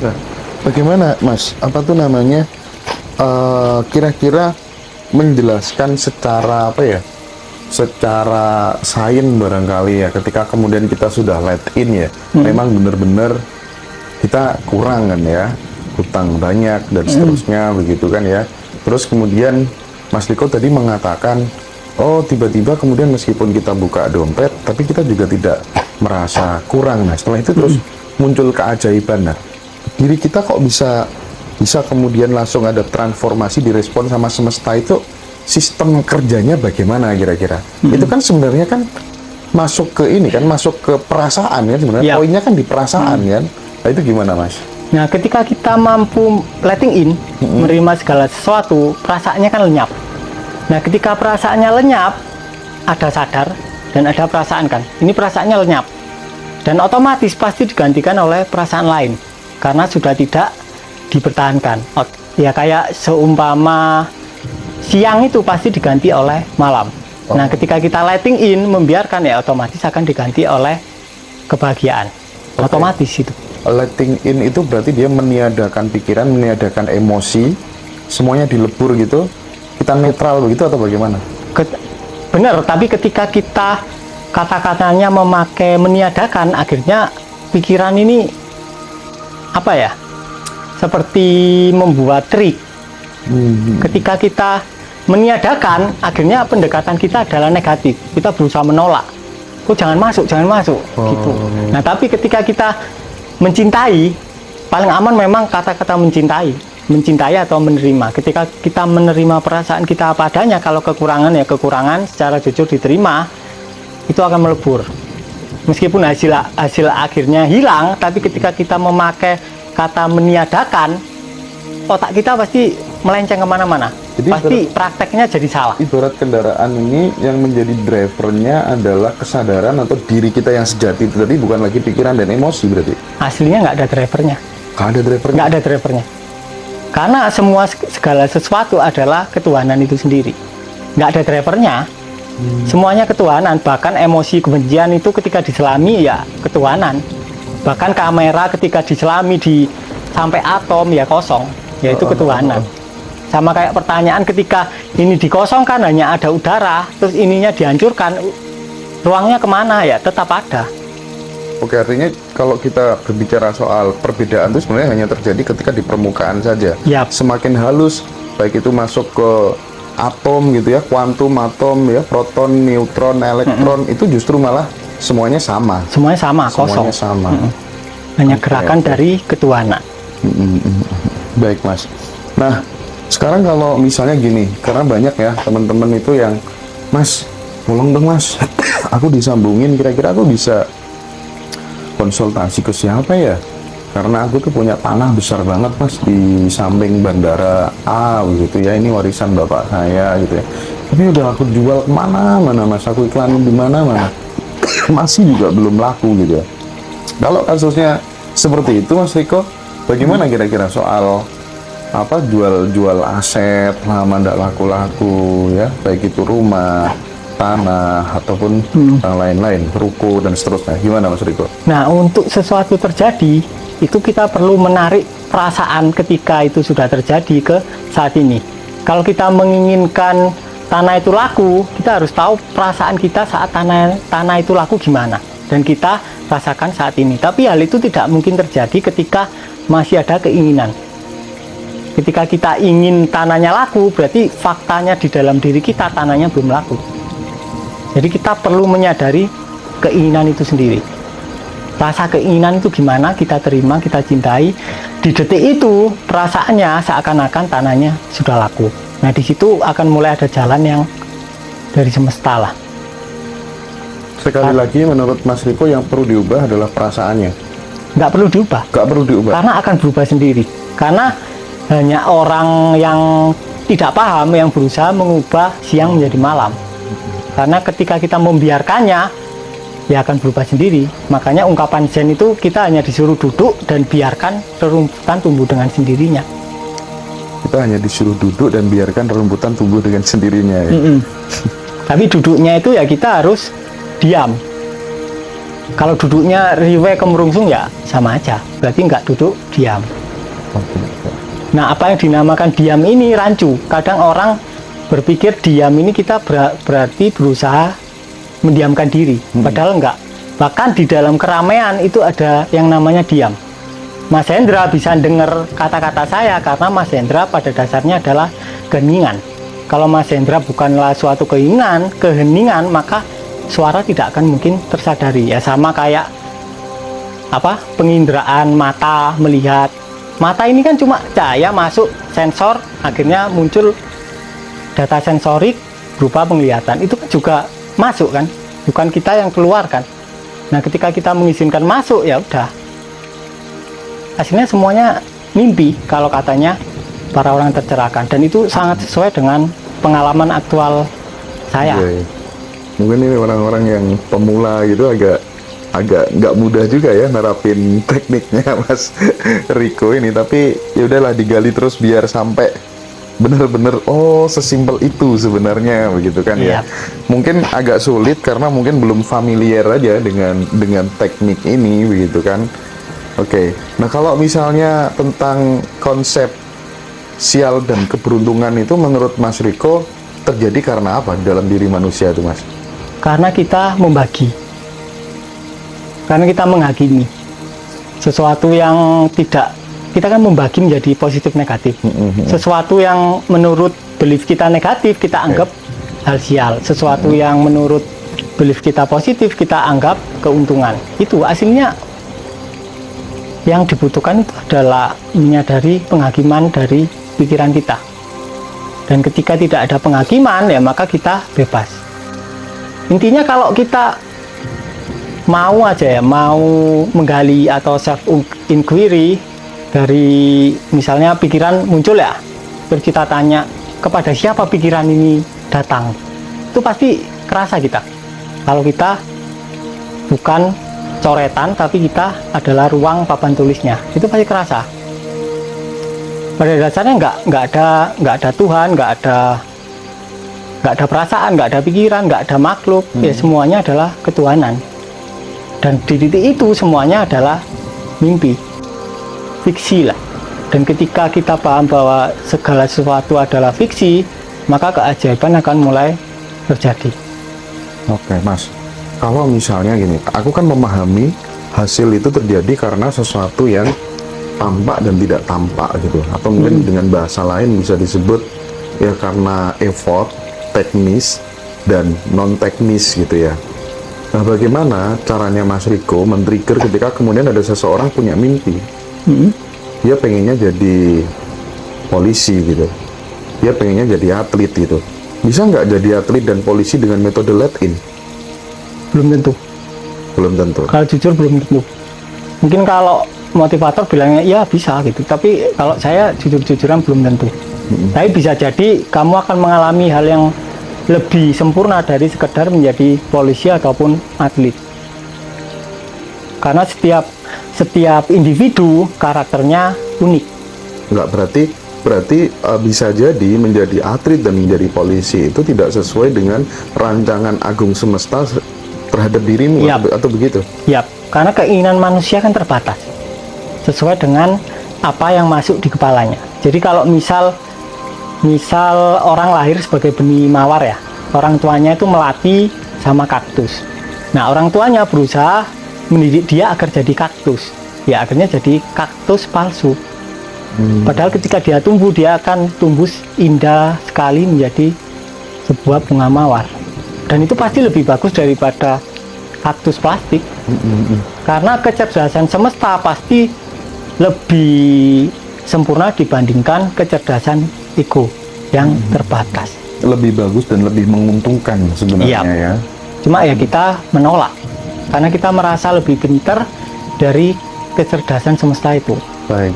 Nah, bagaimana Mas? Apa tuh namanya? Kira-kira menjelaskan secara apa ya? Secara sains barangkali ya. Ketika kemudian kita sudah let in ya, memang benar-benar kita kurang kan ya, hutang banyak dan seterusnya begitu kan ya. Terus kemudian Mas Riko tadi mengatakan, oh tiba-tiba kemudian meskipun kita buka dompet, tapi kita juga tidak merasa kurang. Nah setelah itu terus muncul keajaiban. Nah, diri kita kok bisa kemudian langsung ada transformasi direspon sama semesta itu, sistem kerjanya bagaimana kira-kira? Itu kan sebenarnya kan masuk ke ini kan, masuk ke perasaan ya sebenarnya. Poinnya kan di perasaan kan. Nah itu gimana Mas? Nah ketika kita mampu letting in, menerima segala sesuatu, perasaannya kan lenyap. Nah ketika perasaannya lenyap, ada sadar dan ada perasaan kan. Ini perasaannya lenyap. Dan otomatis pasti digantikan oleh perasaan lain. Karena sudah tidak dipertahankan. Ya kayak seumpama siang itu pasti diganti oleh malam. Nah ketika kita letting in, membiarkan ya otomatis akan diganti oleh kebahagiaan. Otomatis itu. Letting in itu berarti dia meniadakan pikiran, meniadakan emosi, semuanya dilebur gitu. Kita netral begitu atau bagaimana? Benar, tapi ketika kita kata-katanya memakai meniadakan, akhirnya pikiran ini apa ya? Seperti membuat trik. Ketika kita meniadakan, akhirnya pendekatan kita adalah negatif. Kita berusaha menolak. Oh jangan masuk gitu. Nah tapi ketika kita mencintai, paling aman memang kata-kata mencintai atau menerima. Ketika kita menerima perasaan kita apa adanya, kalau kekurangan ya kekurangan, secara jujur diterima, itu akan melebur. Meskipun hasil akhirnya hilang, tapi ketika kita memakai kata meniadakan, otak kita pasti melenceng kemana-mana. Jadi pasti prakteknya jadi salah. Ibarat kendaraan ini yang menjadi drivernya adalah kesadaran atau diri kita yang sejati itu tadi, bukan lagi pikiran dan emosi berarti. Aslinya nggak ada drivernya. Nggak ada drivernya. Karena segala sesuatu adalah ketuhanan itu sendiri. Nggak ada drivernya. Semuanya ketuhanan. Bahkan emosi kebencian itu ketika diselami ya ketuhanan. Bahkan kamera ketika diselami sampai atom ya kosong, yaitu ketuhanan. Sama kayak pertanyaan ketika ini dikosongkan hanya ada udara, terus ininya dihancurkan, ruangnya kemana ya tetap ada. Oke, artinya kalau kita berbicara soal perbedaan itu sebenarnya hanya terjadi ketika di permukaan saja. Semakin halus, baik itu masuk ke atom gitu ya, kuantum atom ya, proton, neutron, elektron, itu justru malah semuanya sama. Semuanya sama, kosong. Semuanya sama. Hanya gerakan dari ketuhanan. Baik Mas. Nah, sekarang kalau misalnya gini, karena banyak ya teman-teman itu yang, Mas, tolong dong Mas, aku disambungin, kira-kira aku bisa konsultasi ke siapa ya? Karena aku tuh punya tanah besar banget Mas di samping bandara A gitu ya, ini warisan bapak saya gitu ya. Tapi udah aku jual kemana-mana Mas, aku iklanin di mana-mana, masih juga belum laku gitu ya. Kalau kasusnya seperti itu Mas Riko, bagaimana kira-kira soal apa jual aset lama ndak laku-laku ya, baik itu rumah, tanah ataupun yang lain-lain, ruko dan seterusnya, gimana Mas Riko? Nah untuk sesuatu terjadi itu kita perlu menarik perasaan ketika itu sudah terjadi ke saat ini. Kalau kita menginginkan tanah itu laku, kita harus tahu perasaan kita saat tanah itu laku gimana, dan kita rasakan saat ini. Tapi hal itu tidak mungkin terjadi ketika masih ada keinginan. Ketika kita ingin tanahnya laku, berarti faktanya di dalam diri kita tanahnya belum laku. Jadi kita perlu menyadari keinginan itu sendiri. Rasa keinginan itu gimana, kita terima, kita cintai. Di detik itu perasaannya seakan-akan tanahnya sudah laku. Nah di situ akan mulai ada jalan yang dari semesta lah. Sekali lagi menurut Mas Riko yang perlu diubah adalah perasaannya. Nggak perlu diubah. Nggak perlu diubah. Karena akan berubah sendiri. Karena hanya orang yang tidak paham yang berusaha mengubah siang menjadi malam. Karena ketika kita membiarkannya, ya akan berubah sendiri. Makanya ungkapan Zen itu kita hanya disuruh duduk dan biarkan rerumputan tumbuh dengan sendirinya. Kita hanya disuruh duduk dan biarkan rerumputan tumbuh dengan sendirinya ya. Tapi duduknya itu ya kita harus diam. Kalau duduknya riwe kemerungsung ya sama aja, berarti nggak duduk diam. Nah, apa yang dinamakan diam ini rancu. Kadang orang berpikir diam ini kita berarti berusaha mendiamkan diri, padahal enggak. Bahkan di dalam keramaian itu ada yang namanya diam. Mas Hendra bisa dengar kata-kata saya karena Mas Hendra pada dasarnya adalah keheningan. Kalau Mas Hendra bukanlah suatu keheningan, maka suara tidak akan mungkin tersadari. Ya sama kayak penginderaan mata melihat. Mata ini kan cuma cahaya masuk sensor, akhirnya muncul data sensorik berupa penglihatan. Itu kan juga masuk kan, bukan kita yang keluarkan. Nah, ketika kita mengizinkan masuk, ya udah. Hasilnya semuanya mimpi kalau katanya para orang tercerahkan, dan itu sangat sesuai dengan pengalaman aktual saya. Mungkin ini orang-orang yang pemula gitu agak nggak mudah juga ya nerapin tekniknya Mas Riko ini, tapi ya udahlah digali terus biar sampai bener-bener sesimpel itu sebenarnya begitu kan ya. Mungkin agak sulit karena mungkin belum familiar aja dengan teknik ini begitu kan. Oke. Nah, kalau misalnya tentang konsep sial dan keberuntungan itu menurut Mas Riko terjadi karena apa dalam diri manusia itu, Mas? Karena kita membagi, karena kita menghakimi sesuatu yang tidak, kita kan membagi menjadi positif negatif. Sesuatu yang menurut belief kita negatif kita anggap hal sial, sesuatu yang menurut belief kita positif kita anggap keuntungan. Itu hasilnya yang dibutuhkan itu adalah menyadari penghakiman dari pikiran kita, dan ketika tidak ada penghakiman ya maka kita bebas. Intinya kalau kita mau menggali atau self inquiry dari misalnya pikiran muncul ya, terus kita tanya kepada siapa pikiran ini datang, itu pasti kerasa kita kalau kita bukan coretan tapi kita adalah ruang papan tulisnya, itu pasti kerasa. Pada dasarnya nggak ada Tuhan, nggak ada perasaan, nggak ada pikiran, nggak ada makhluk, ya semuanya adalah ketuhanan. Dan di titik itu semuanya adalah mimpi, fiksi lah. Dan ketika kita paham bahwa segala sesuatu adalah fiksi, maka keajaiban akan mulai terjadi. Oke, Mas. Kalau misalnya gini, aku kan memahami hasil itu terjadi karena sesuatu yang tampak dan tidak tampak gitu. Atau mungkin dengan bahasa lain bisa disebut ya karena effort, teknis, dan non-teknis gitu ya. Nah, bagaimana caranya Mas Riko men-trigger ketika kemudian ada seseorang punya mimpi? Dia pengennya jadi polisi gitu. Dia pengennya jadi atlet gitu. Bisa nggak jadi atlet dan polisi dengan metode let-in? Belum tentu. Belum tentu. Kalau jujur belum tentu. Mungkin kalau motivator bilangnya ya bisa gitu. Tapi kalau saya jujur-jujuran belum tentu. Tapi bisa jadi kamu akan mengalami hal yang lebih sempurna dari sekedar menjadi polisi ataupun atlet. Karena setiap individu karakternya unik. Enggak, berarti bisa jadi menjadi atlet dan menjadi polisi itu tidak sesuai dengan rancangan agung semesta terhadap dirimu. Atau begitu? Yap, karena keinginan manusia kan terbatas sesuai dengan apa yang masuk di kepalanya. Jadi kalau misal orang lahir sebagai benih mawar ya, orang tuanya itu melati sama kaktus. Nah, orang tuanya berusaha mendidik dia agar jadi kaktus, ya akhirnya jadi kaktus palsu. Padahal ketika dia tumbuh, dia akan tumbuh indah sekali menjadi sebuah bunga mawar, dan itu pasti lebih bagus daripada kaktus plastik. Karena kecerdasan semesta pasti lebih sempurna dibandingkan kecerdasan ego yang terbatas. Lebih bagus dan lebih menguntungkan sebenarnya ya. Cuma ya kita menolak karena kita merasa lebih pintar dari kecerdasan semesta itu. Baik.